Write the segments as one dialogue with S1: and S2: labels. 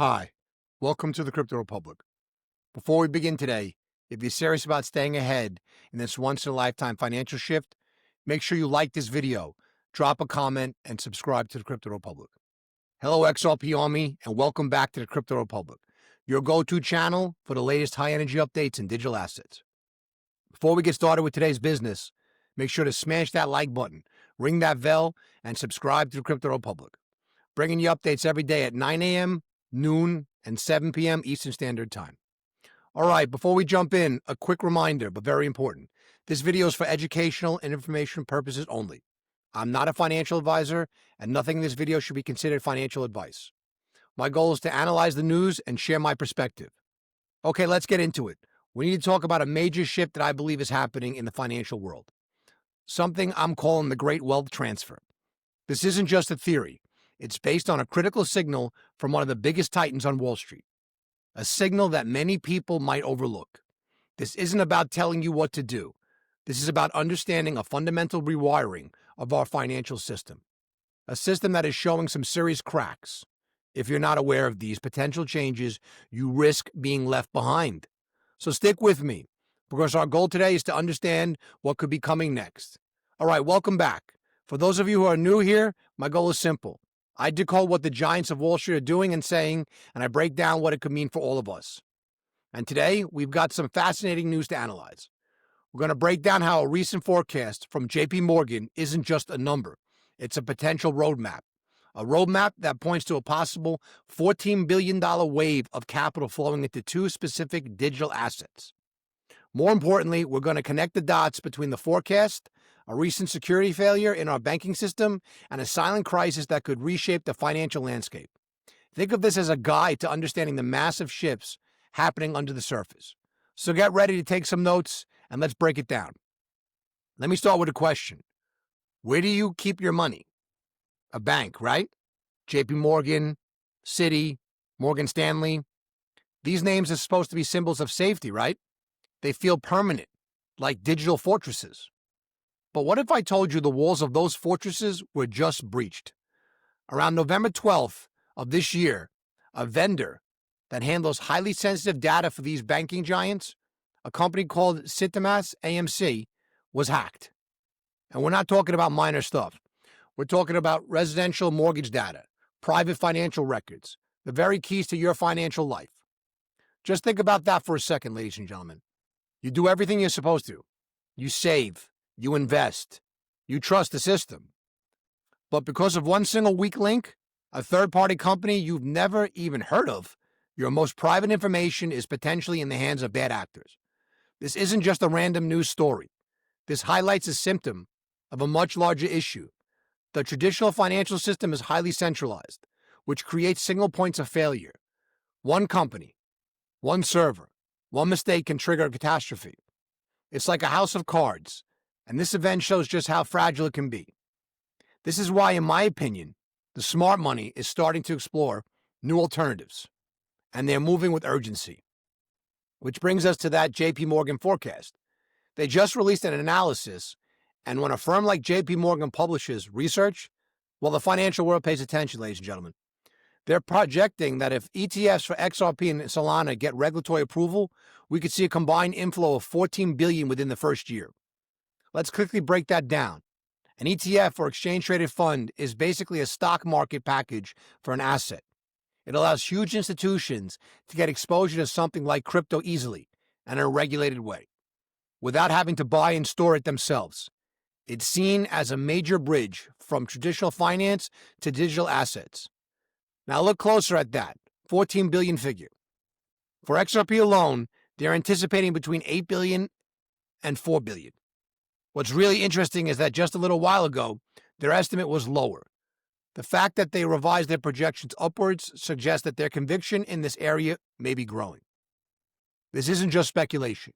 S1: Hi, welcome to the Crypto Republic. Before we begin today, if you're serious about staying ahead in this once-in-a-lifetime financial shift, make sure you like this video, drop a comment, and subscribe to the Crypto Republic. Hello, XRP Army, and welcome back to the Crypto Republic, your go-to channel for the latest high-energy updates in digital assets. Before we get started with today's business, make sure to smash that like button, ring that bell, and subscribe to the Crypto Republic, bringing you updates every day at 9 a.m., noon, and 7 p.m. Eastern Standard Time. All right, before we jump in, a quick reminder, but very important. This video is for educational and information purposes only. I'm not a financial advisor, and nothing in this video should be considered financial advice. My goal is to analyze the news and share my perspective. Okay, let's get into it. We need to talk about a major shift that I believe is happening in the financial world. Something I'm calling the Great Wealth Transfer. This isn't just a theory. It's based on a critical signal from one of the biggest titans on Wall Street, a signal that many people might overlook. This isn't about telling you what to do. This is about understanding a fundamental rewiring of our financial system, a system that is showing some serious cracks. If you're not aware of these potential changes, you risk being left behind. So stick with me, because our goal today is to understand what could be coming next. All right, welcome back. For those of you who are new here, my goal is simple. I decode what the giants of Wall Street are doing and saying, and I break down what it could mean for all of us. And today, we've got some fascinating news to analyze. We're going to break down how a recent forecast from JP Morgan isn't just a number. It's a potential roadmap. A roadmap that points to a possible $14 billion wave of capital flowing into two specific digital assets. More importantly, we're going to connect the dots between the forecast, a recent security failure in our banking system, and a silent crisis that could reshape the financial landscape. Think of this as a guide to understanding the massive shifts happening under the surface. So get ready to take some notes, and let's break it down. Let me start with a question. Where do you keep your money? A bank, right? JP Morgan, Citi, Morgan Stanley. These names are supposed to be symbols of safety, right? They feel permanent, like digital fortresses. But what if I told you the walls of those fortresses were just breached? Around November 12th of this year, a vendor that handles highly sensitive data for these banking giants, a company called Citimas AMC, was hacked. And we're not talking about minor stuff. We're talking about residential mortgage data, private financial records, the very keys to your financial life. Just think about that for a second, ladies and gentlemen. You do everything you're supposed to. You save, you invest, you trust the system. But because of one single weak link, a third-party company you've never even heard of, your most private information is potentially in the hands of bad actors. This isn't just a random news story. This highlights a symptom of a much larger issue. The traditional financial system is highly centralized, which creates single points of failure. One company, one server, one mistake can trigger a catastrophe. It's like a house of cards, and this event shows just how fragile it can be. This is why, in my opinion, the smart money is starting to explore new alternatives, and they're moving with urgency. Which brings us to that JP Morgan forecast. They just released an analysis, and when a firm like JP Morgan publishes research, well, the financial world pays attention, ladies and gentlemen. They're projecting that if ETFs for XRP and Solana get regulatory approval, we could see a combined inflow of $14 billion within the first year. Let's quickly break that down. An ETF, or exchange-traded fund, is basically a stock market package for an asset. It allows huge institutions to get exposure to something like crypto easily and in a regulated way, without having to buy and store it themselves. It's seen as a major bridge from traditional finance to digital assets. Now look closer at that, 14 billion figure. For XRP alone, they're anticipating between 8 billion and 4 billion. What's really interesting is that just a little while ago, their estimate was lower. The fact that they revised their projections upwards suggests that their conviction in this area may be growing. This isn't just speculation.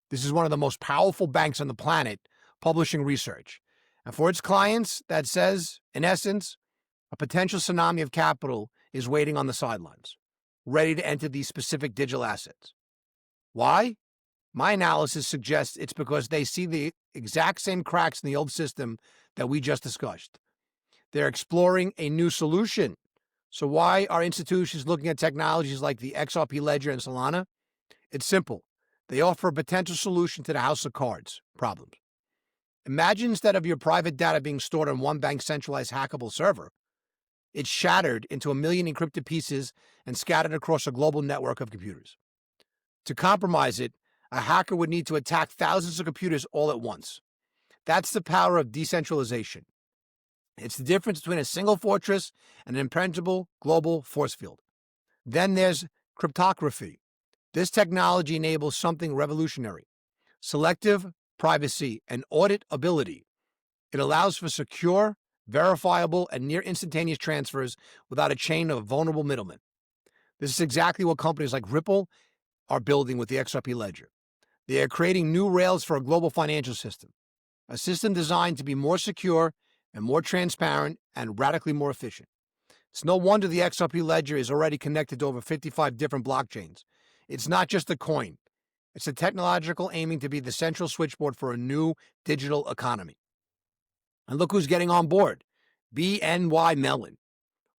S1: This is one of the most powerful banks on the planet publishing research. And for its clients, that says, in essence, a potential tsunami of capital is waiting on the sidelines, ready to enter these specific digital assets. Why? My analysis suggests it's because they see the exact same cracks in the old system that we just discussed. They're exploring a new solution, So why are institutions looking at technologies like the XRP ledger and Solana? It's simple. They offer a potential solution to the house of cards problems. Imagine instead of your private data being stored on one bank's centralized hackable server, it's shattered into a million encrypted pieces and scattered across a global network of computers. To compromise it, a hacker would need to attack thousands of computers all at once. That's the power of decentralization. It's the difference between a single fortress and an impenetrable global force field. Then there's cryptography. This technology enables something revolutionary: selective privacy and auditability. It allows for secure, verifiable, and near instantaneous transfers without a chain of vulnerable middlemen. This is exactly what companies like Ripple are building with the XRP ledger. They are creating new rails for a global financial system, a system designed to be more secure and more transparent and radically more efficient. It's no wonder the XRP ledger is already connected to over 55 different blockchains. It's not just a coin. It's a technological aiming to be the central switchboard for a new digital economy. And look who's getting on board. BNY Mellon,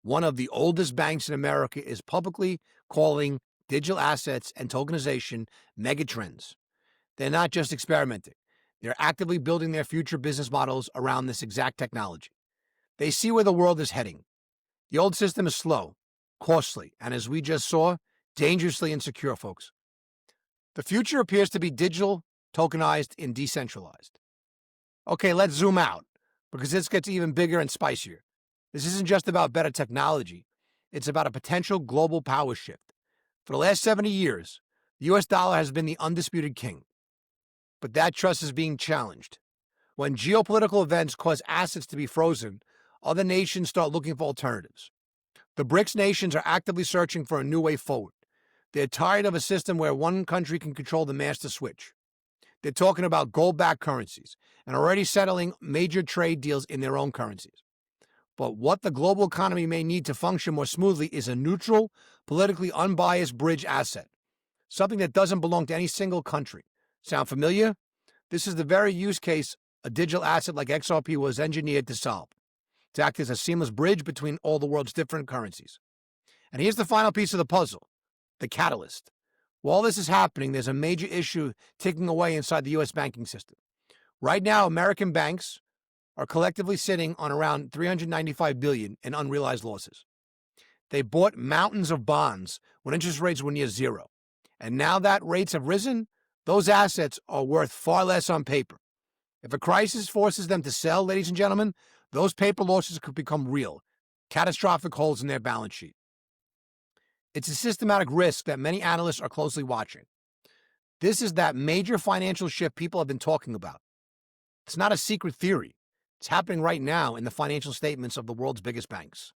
S1: one of the oldest banks in America, is publicly calling digital assets and tokenization megatrends. They're not just experimenting. They're actively building their future business models around this exact technology. They see where the world is heading. The old system is slow, costly, and as we just saw, dangerously insecure, folks. The future appears to be digital, tokenized, and decentralized. Okay, let's zoom out, because this gets even bigger and spicier. This isn't just about better technology. It's about a potential global power shift. For the last 70 years, the US dollar has been the undisputed king. But that trust is being challenged. When geopolitical events cause assets to be frozen, other nations start looking for alternatives. The BRICS nations are actively searching for a new way forward. They're tired of a system where one country can control the master switch. They're talking about gold-backed currencies and already settling major trade deals in their own currencies. But what the global economy may need to function more smoothly is a neutral, politically unbiased bridge asset, something that doesn't belong to any single country. Sound familiar? This is the very use case a digital asset like XRP was engineered to solve, to act as a seamless bridge between all the world's different currencies. And here's the final piece of the puzzle: the catalyst. While this is happening, there's a major issue ticking away inside the U.S. banking system. Right now, American banks are collectively sitting on around $395 billion in unrealized losses. They bought mountains of bonds when interest rates were near zero. And now that rates have risen, those assets are worth far less on paper. If a crisis forces them to sell, ladies and gentlemen, those paper losses could become real, catastrophic holes in their balance sheet. It's a systematic risk that many analysts are closely watching. This is that major financial shift people have been talking about. It's not a secret theory. It's happening right now in the financial statements of the world's biggest banks.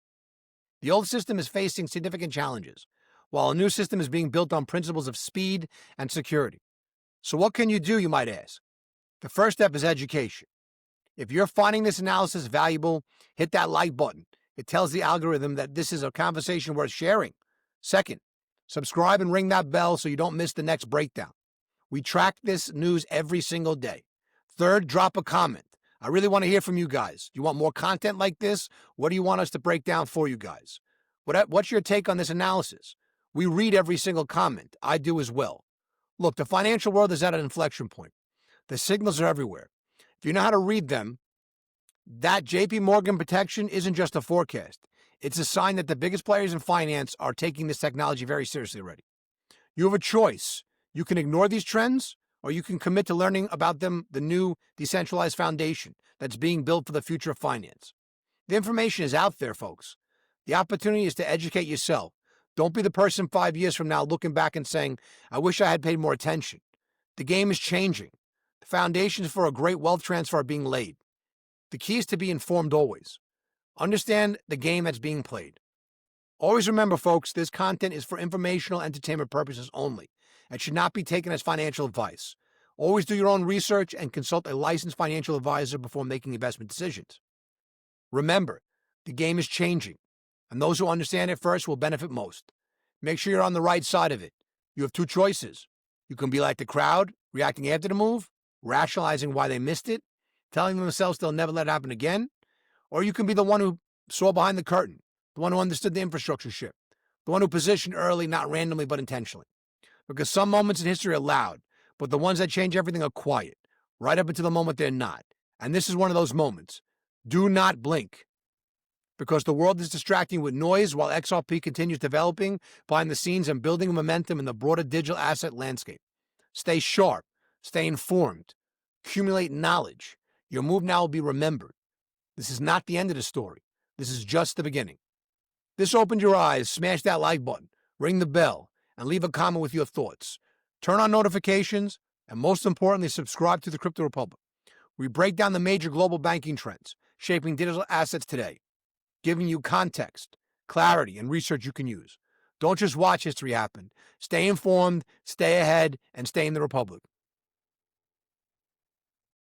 S1: The old system is facing significant challenges, while a new system is being built on principles of speed and security. So what can you do, you might ask? The first step is education. If you're finding this analysis valuable, hit that like button. It tells the algorithm that this is a conversation worth sharing. Second, subscribe and ring that bell so you don't miss the next breakdown. We track this news every single day. Third, drop a comment. I really want to hear from you guys. Do you want more content like this? What do you want us to break down for you guys? What's your take on this analysis? We read every single comment. I do as well. Look, the financial world is at an inflection point. The signals are everywhere. If you know how to read them, that JP Morgan protection isn't just a forecast. It's a sign that the biggest players in finance are taking this technology very seriously already. You have a choice. You can ignore these trends, or you can commit to learning about them, the new decentralized foundation that's being built for the future of finance. The information is out there, folks. The opportunity is to educate yourself. Don't be the person 5 years from now looking back and saying, I wish I had paid more attention. The game is changing. The foundations for a great wealth transfer are being laid. The key is to be informed always. Understand the game that's being played. Always remember, folks, this content is for informational entertainment purposes only and should not be taken as financial advice. Always do your own research and consult a licensed financial advisor before making investment decisions. Remember, the game is changing, and those who understand it first will benefit most. Make sure you're on the right side of it. You have two choices. You can be like the crowd, reacting after the move, rationalizing why they missed it, telling themselves they'll never let it happen again, or you can be the one who saw behind the curtain, the one who understood the infrastructure shift, the one who positioned early, not randomly, but intentionally. Because some moments in history are loud, but the ones that change everything are quiet, right up until the moment they're not. And this is one of those moments. Do not blink, because the world is distracting with noise while XRP continues developing behind the scenes and building momentum in the broader digital asset landscape. Stay sharp, stay informed, accumulate knowledge. Your move now will be remembered. This is not the end of the story. This is just the beginning. This opened your eyes. Smash that like button, ring the bell, and leave a comment with your thoughts. Turn on notifications, and most importantly, subscribe to the Crypto Republic. We break down the major global banking trends shaping digital assets today, giving you context, clarity, and research you can use. Don't just watch history happen. Stay informed, stay ahead, and stay in the Republic.